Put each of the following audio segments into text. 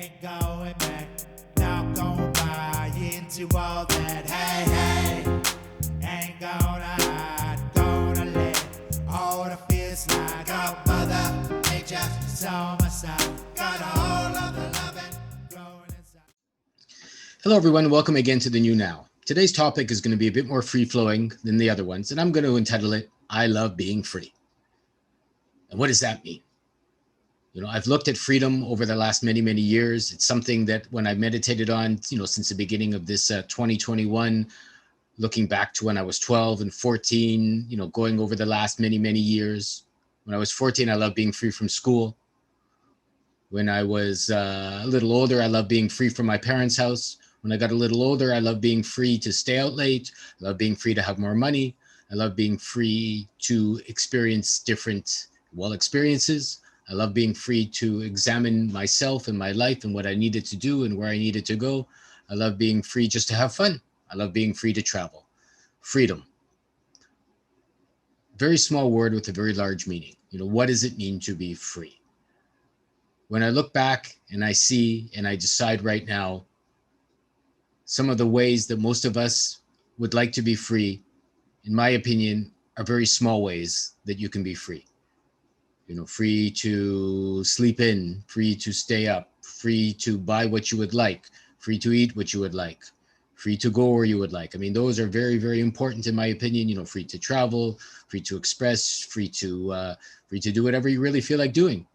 ain't going back. Not gonna buy into all that. Hey, ain't gonna hide. Gonna let all the fears slide. Got mother nature on my side. Got a whole of the loving growing inside. Hello, everyone. Welcome again to the New Now. Today's topic is going to be a bit more free-flowing than the other ones, and I'm going to entitle it, I Love Being Free. And what does that mean? I've looked at freedom over the last many, many years. It's something that when I meditated on, since the beginning of this 2021, looking back to when I was 12 and 14, going over the last many, many years. When I was 14, I loved being free from school. When I was a little older, I loved being free from my parents' house. When I got a little older, I loved being free to stay out late. I loved being free to have more money. I loved being free to experience different experiences. I love being free to examine myself and my life and what I needed to do and where I needed to go. I love being free just to have fun. I love being free to travel. Freedom. Very small word with a very large meaning. What does it mean to be free? When I look back and I see and I decide right now, some of the ways that most of us would like to be free, in my opinion, are very small ways that you can be free. Free to sleep in, free to stay up, free to buy what you would like, free to eat what you would like, free to go where you would like. Those are very, very important in my opinion. Free to travel, free to express, free to do whatever you really feel like doing.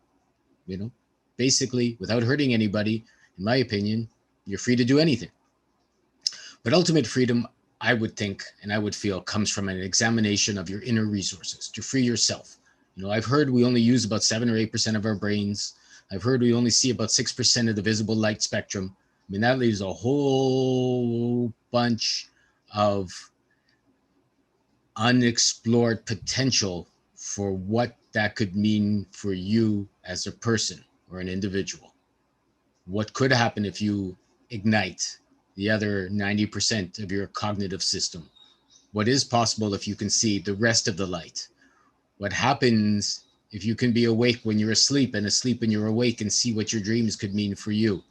Basically, without hurting anybody, in my opinion, you're free to do anything. But ultimate freedom, I would think, and I would feel, comes from an examination of your inner resources to free yourself. I've heard we only use about 7 or 8% of our brains. I've heard we only see about 6% of the visible light spectrum. That leaves a whole bunch of unexplored potential for what that could mean for you as a person or an individual. What could happen if you ignite the other 90% of your cognitive system? What is possible if you can see the rest of the light? What happens if you can be awake when you're asleep and asleep when you're awake and see what your dreams could mean for you?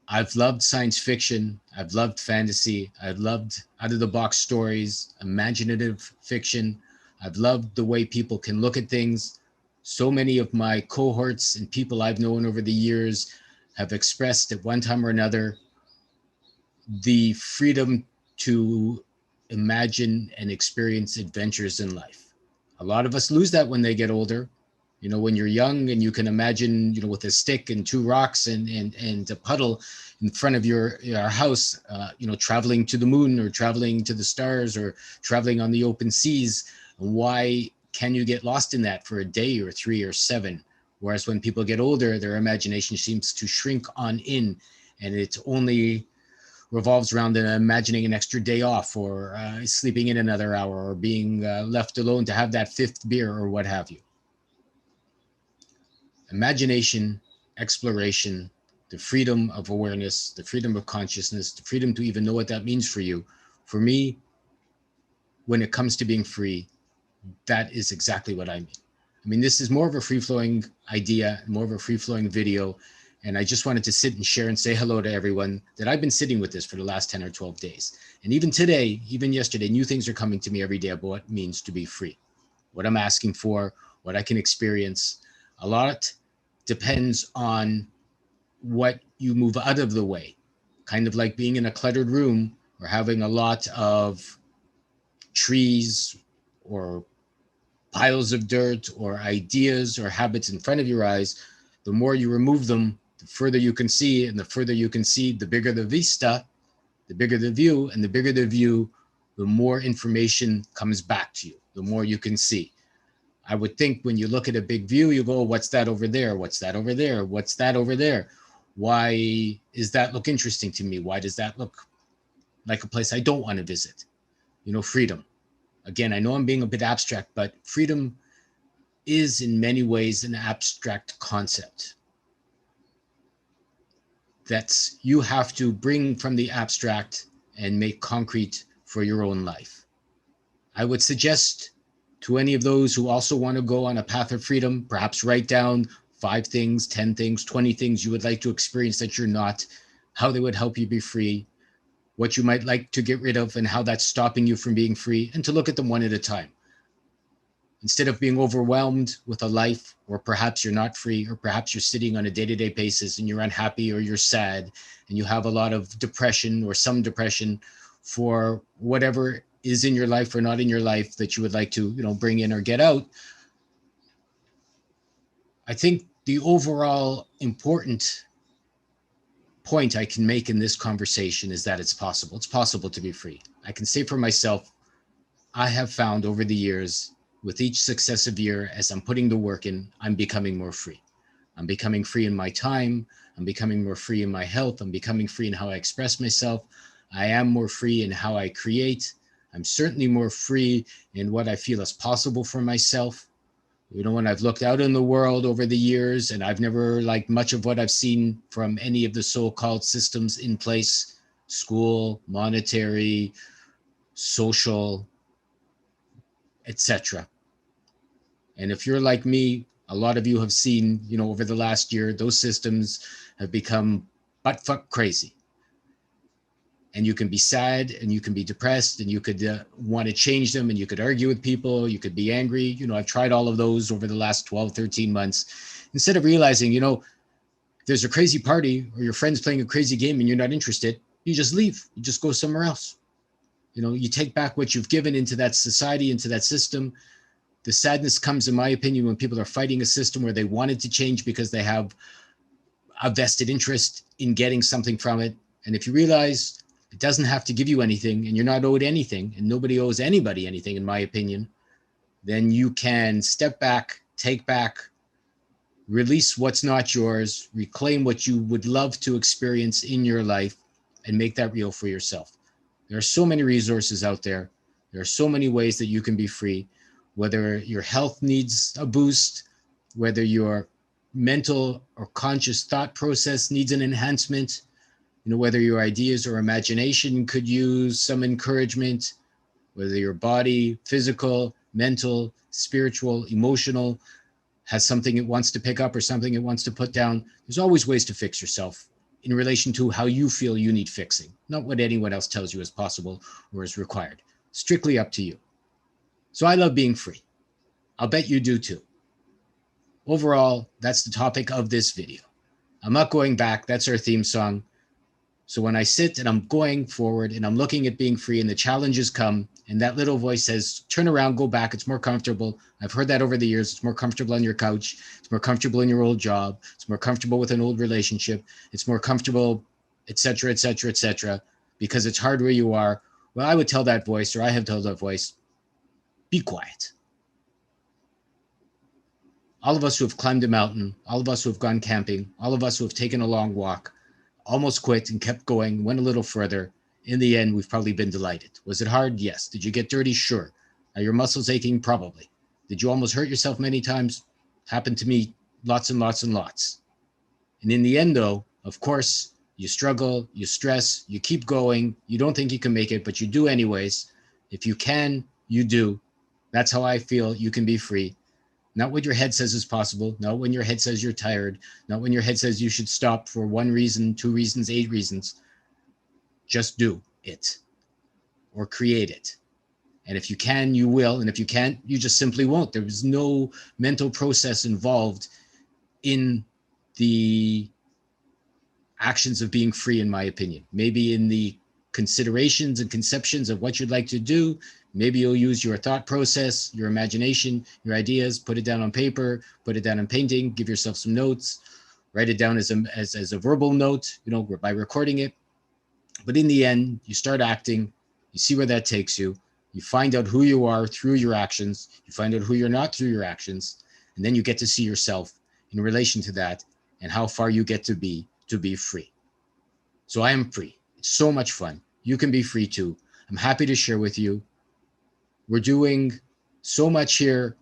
I've loved science fiction. I've loved fantasy. I've loved out-of-the-box stories, imaginative fiction. I've loved the way people can look at things. So many of my cohorts and people I've known over the years have expressed at one time or another the freedom to imagine and experience adventures in life. A lot of us lose that when they get older. When you're young and you can imagine, with a stick and 2 rocks and a puddle in front of your house, traveling to the moon or traveling to the stars or traveling on the open seas. Why can you get lost in that for a day or 3 or 7? Whereas when people get older, their imagination seems to shrink on in, and it only revolves around imagining an extra day off or sleeping in another hour or being left alone to have that 5th beer or what have you. Imagination, exploration, the freedom of awareness, the freedom of consciousness, the freedom to even know what that means for you. For me, when it comes to being free, that is exactly what I mean. This is more of a free-flowing idea, more of a free-flowing video, and I just wanted to sit and share and say hello to everyone that I've been sitting with this for the last 10 or 12 days. And even today, even yesterday, new things are coming to me every day about what it means to be free, what I'm asking for, what I can experience. A lot depends on what you move out of the way, kind of like being in a cluttered room or having a lot of trees or piles of dirt or ideas or habits in front of your eyes. The more you remove them, the further you can see, and the further you can see, the bigger the vista, the bigger the view, and the bigger the view, the more information comes back to you, the more you can see. I would think when you look at a big view, you go, what's that over there? What's that over there? What's that over there? Why does that look interesting to me? Why does that look like a place I don't want to visit? Freedom. Again, I know I'm being a bit abstract, but freedom is in many ways an abstract concept that you have to bring from the abstract and make concrete for your own life. I would suggest to any of those who also want to go on a path of freedom, perhaps write down 5 things, 10 things, 20 things you would like to experience that you're not, how they would help you be free, what you might like to get rid of, and how that's stopping you from being free, and to look at them one at a time. Instead of being overwhelmed with a life, or perhaps you're not free, or perhaps you're sitting on a day-to-day basis and you're unhappy or you're sad and you have a lot of depression or some depression for whatever is in your life or not in your life that you would like to, bring in or get out. I think the overall important point I can make in this conversation is that it's possible. It's possible to be free. I can say for myself, I have found over the years, with each successive year, as I'm putting the work in, I'm becoming more free. I'm becoming free in my time. I'm becoming more free in my health. I'm becoming free in how I express myself. I am more free in how I create. I'm certainly more free in what I feel is possible for myself. When I've looked out in the world over the years, and I've never liked much of what I've seen from any of the so-called systems in place, school, monetary, social, etc. And if you're like me, a lot of you have seen, over the last year, those systems have become butt-fuck crazy. And you can be sad, and you can be depressed, and you could want to change them, and you could argue with people, you could be angry. I've tried all of those over the last 12, 13 months. Instead of realizing, there's a crazy party or your friend's playing a crazy game and you're not interested, you just leave. You just go somewhere else. You take back what you've given into that society, into that system. The sadness comes, in my opinion, when people are fighting a system where they wanted to change because they have a vested interest in getting something from it. And if you realize it doesn't have to give you anything, and you're not owed anything, and nobody owes anybody anything, in my opinion, then you can step back, take back, release what's not yours, reclaim what you would love to experience in your life, and make that real for yourself. There are so many resources out there. There are so many ways that you can be free, whether your health needs a boost, whether your mental or conscious thought process needs an enhancement, whether your ideas or imagination could use some encouragement, whether your body, physical, mental, spiritual, emotional, has something it wants to pick up or something it wants to put down. There's always ways to fix yourself in relation to how you feel you need fixing, not what anyone else tells you is possible or is required. Strictly up to you. So I love being free. I'll bet you do too. Overall, that's the topic of this video. I'm not going back. That's our theme song. So when I sit and I'm going forward and I'm looking at being free and the challenges come and that little voice says, turn around, go back. It's more comfortable. I've heard that over the years. It's more comfortable on your couch. It's more comfortable in your old job. It's more comfortable with an old relationship. It's more comfortable, et cetera, et cetera, et cetera, because it's hard where you are. Well, I would tell that voice, or I have told that voice, be quiet. All of us who have climbed a mountain, all of us who have gone camping, all of us who have taken a long walk, almost quit and kept going, went a little further. In the end, we've probably been delighted. Was it hard? Yes. Did you get dirty? Sure. Are your muscles aching? Probably. Did you almost hurt yourself many times? Happened to me lots and lots and lots. And in the end, though, of course, you struggle, you stress, you keep going. You don't think you can make it, but you do anyways. If you can, you do. That's how I feel you can be free. Not what your head says is possible. Not when your head says you're tired. Not when your head says you should stop for 1 reason, 2 reasons, 8 reasons. Just do it or create it. And if you can, you will. And if you can't, you just simply won't. There is no mental process involved in the actions of being free, in my opinion. Maybe in the considerations and conceptions of what you'd like to do. Maybe you'll use your thought process, your imagination, your ideas, put it down on paper, put it down in painting, give yourself some notes, write it down as a verbal note, by recording it. But in the end, you start acting, you see where that takes you. You find out who you are through your actions. You find out who you're not through your actions. And then you get to see yourself in relation to that and how far you get to be free. So I am free. It's so much fun. You can be free too. I'm happy to share with you. We're doing so much here,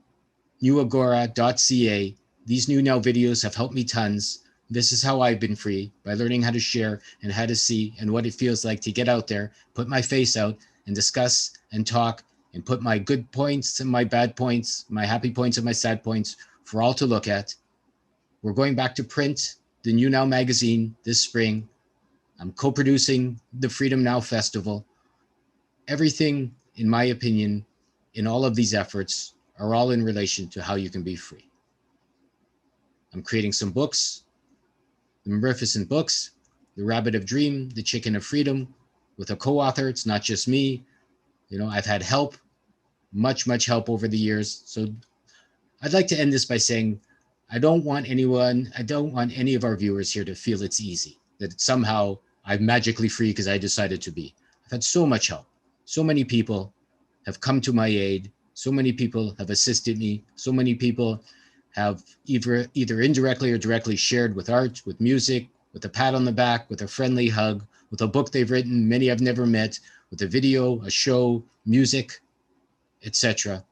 newagora.ca. These new now videos have helped me tons. This is how I've been free, by learning how to share and how to see and what it feels like to get out there, put my face out and discuss and talk and put my good points and my bad points, my happy points and my sad points for all to look at. We're going back to print, the New Now magazine this spring. I'm co-producing the Freedom Now Festival. Everything, in my opinion, in all of these efforts are all in relation to how you can be free. I'm creating some books, the Maleficent books, The Rabbit of Dream, The Chicken of Freedom, with a co-author. It's not just me. You know, I've had help, much help over the years. So I'd like to end this by saying, I don't want any of our viewers here to feel it's easy, that somehow I'm magically free because I decided to be. I've had so much help. So many people have come to my aid. So many people have assisted me. So many people have either indirectly or directly shared with art, with music, with a pat on the back, with a friendly hug, with a book they've written, many I've never met, with a video, a show, music, etc.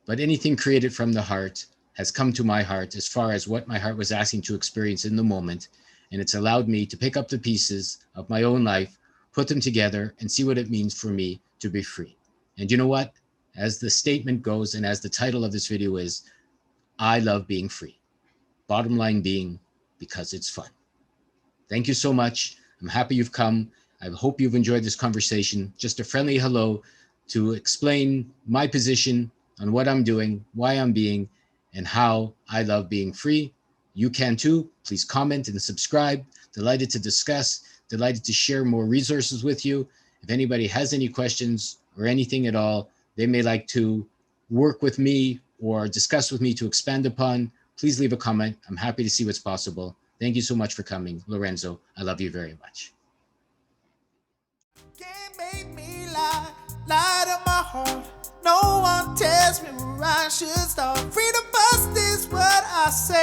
But anything created from the heart has come to my heart as far as what my heart was asking to experience in the moment. And it's allowed me to pick up the pieces of my own life, put them together, and see what it means for me to be free. And you know what? As the statement goes, and as the title of this video is, I love being free. Bottom line being, because it's fun. Thank you so much. I'm happy you've come. I hope you've enjoyed this conversation. Just a friendly hello to explain my position on what I'm doing, why I'm being, and how I love being free. You can too. Please comment and subscribe. Delighted to discuss, delighted to share more resources with you. If anybody has any questions or anything at all they may like to work with me or discuss with me to expand upon, please leave a comment. I'm happy to see what's possible. Thank you so much for coming. Lorenzo, I love you very much. Can't make me lie to my heart. No one tells me where I should start. Freedom first is what I say.